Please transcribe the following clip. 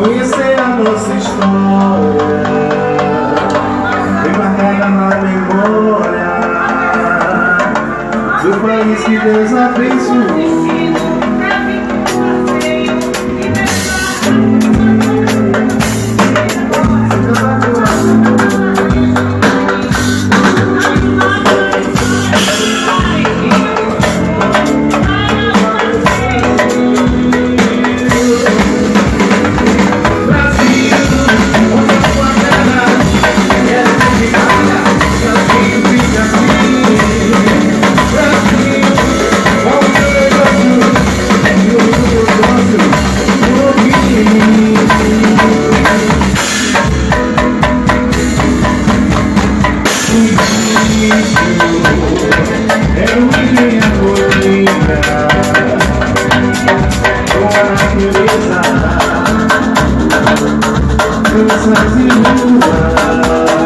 conhecer a nossa história, bem marcada na memória do país que Deus abençoou. Canções e lua.